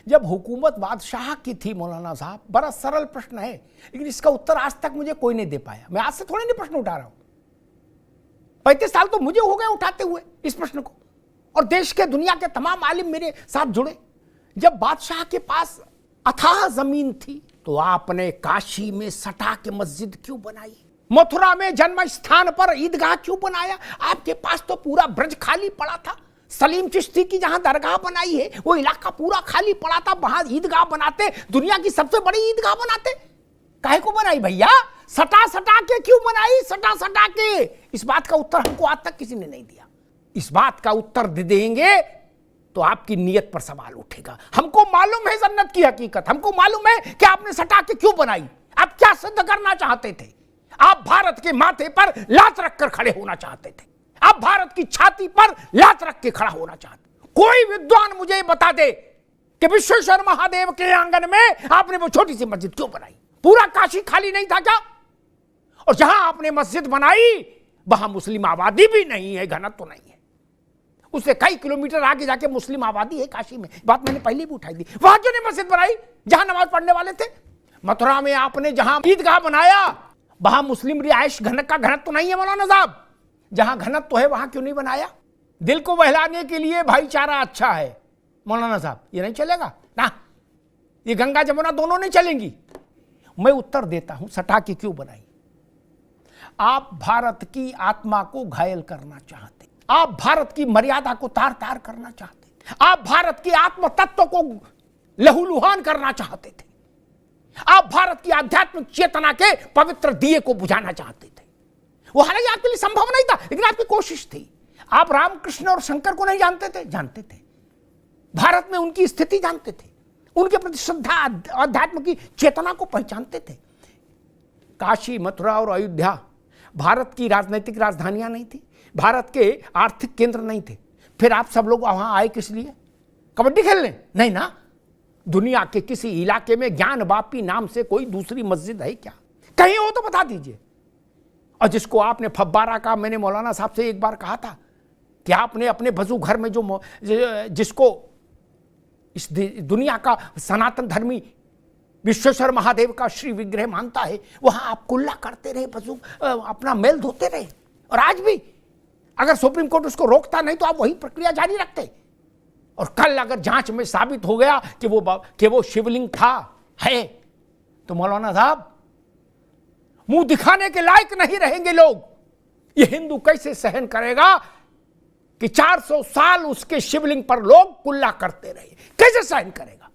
जब हुकूमत बादशाह की थी मौलाना साहब, बड़ा सरल प्रश्न है लेकिन इसका उत्तर आज तक मुझे कोई नहीं दे पाया। मैं आज से थोड़ी नहीं प्रश्न उठा रहा हूं, 35 साल तो मुझे हो गए उठाते हुए इस प्रश्न को, और देश के दुनिया के तमाम आलिम मेरे साथ जुड़े। जब बादशाह के पास अथाह जमीन थी तो आपने काशी में सटा के मस्जिद क्यों बनाई? मथुरा में जन्म स्थान पर ईदगाह क्यों बनाया? आपके पास तो पूरा ब्रज खाली पड़ा था। सलीम चिश्ती की जहां दरगाह बनाई है वो इलाका पूरा खाली पड़ा था, वहां ईदगाह बनाते, दुनिया की सबसे बड़ी ईदगाह बनाते। काहे को बनाई भैया? सटा सटा के क्यों बनाई? सटा सटा के। इस बात का उत्तर हमको आज तक किसी ने नहीं दिया। इस बात का उत्तर दे देंगे तो आपकी नीयत पर सवाल उठेगा। हमको मालूम है जन्नत की हकीकत, हमको मालूम है कि आपने सटा के क्यों बनाई, आप क्या सिद्ध करना चाहते थे। आप भारत के माथे पर लात रखकर खड़े होना चाहते थे, आप भारत की छाती पर लात रख के खड़ा होना चाहते। कोई विद्वान मुझे बता दे कि विश्वेश्वर महादेव के आंगन में आपने वो छोटी सी मस्जिद क्यों बनाई? पूरा काशी खाली नहीं था क्या? और जहां आपने मस्जिद बनाई वहां मुस्लिम आबादी भी नहीं है, घनत्व तो नहीं है। उससे कई किलोमीटर आगे जाके मुस्लिम आबादी है काशी में, बात मैंने पहले भी उठाई थी। वहां क्यों नहीं मस्जिद बनाई जहां नमाज पढ़ने वाले थे? मथुरा में आपने जहां ईदगाह बनाया वहां मुस्लिम रिहायश का घनत्व तो नहीं है मौलाना साहब। जहां घनत्व तो है वहां क्यों नहीं बनाया? दिल को बहलाने के लिए भाईचारा अच्छा है मौलाना साहब, ये नहीं चलेगा ना, ये गंगा जमुना दोनों नहीं चलेंगी। मैं उत्तर देता हूं सटा के क्यों बनाई। आप भारत की आत्मा को घायल करना चाहते, आप भारत की मर्यादा को तार तार करना चाहते, आप भारत की आत्म तत्व को लहूलुहान करना चाहते थे, आप भारत की आध्यात्मिक चेतना के पवित्र दिए को बुझाना चाहते थे। वो हालांकि आपके लिए संभव नहीं था लेकिन आपकी कोशिश थी। आप रामकृष्ण और शंकर को नहीं जानते थे? जानते थे। भारत में उनकी स्थिति जानते थे, उनके प्रति श्रद्धा अध्यात्म की चेतना को पहचानते थे। काशी, मथुरा और अयोध्या भारत की राजनीतिक राजधानियां नहीं थी, भारत के आर्थिक केंद्र नहीं थे। फिर आप सब लोग वहां आए किस लिए? कबड्डी खेलने? नहीं ना। दुनिया के किसी इलाके में ज्ञान वापी नाम से कोई दूसरी मस्जिद है क्या? कहीं हो तो बता दीजिए। और जिसको आपने फब्बारा का, मैंने मौलाना साहब से एक बार कहा था कि आपने अपने वजू घर में जिसको इस दुनिया का सनातन धर्मी विश्वेश्वर महादेव का श्री विग्रह मानता है, वहां आप कुल्ला करते रहे, वजू अपना मेल धोते रहे। और आज भी अगर सुप्रीम कोर्ट उसको रोकता नहीं तो आप वही प्रक्रिया जारी रखते। और कल अगर जांच में साबित हो गया कि वो शिवलिंग था, है, तो मौलाना साहब मुंह दिखाने के लायक नहीं रहेंगे लोग। ये हिंदू कैसे सहन करेगा कि 400 साल उसके शिवलिंग पर लोग कुल्ला करते रहे? कैसे सहन करेगा?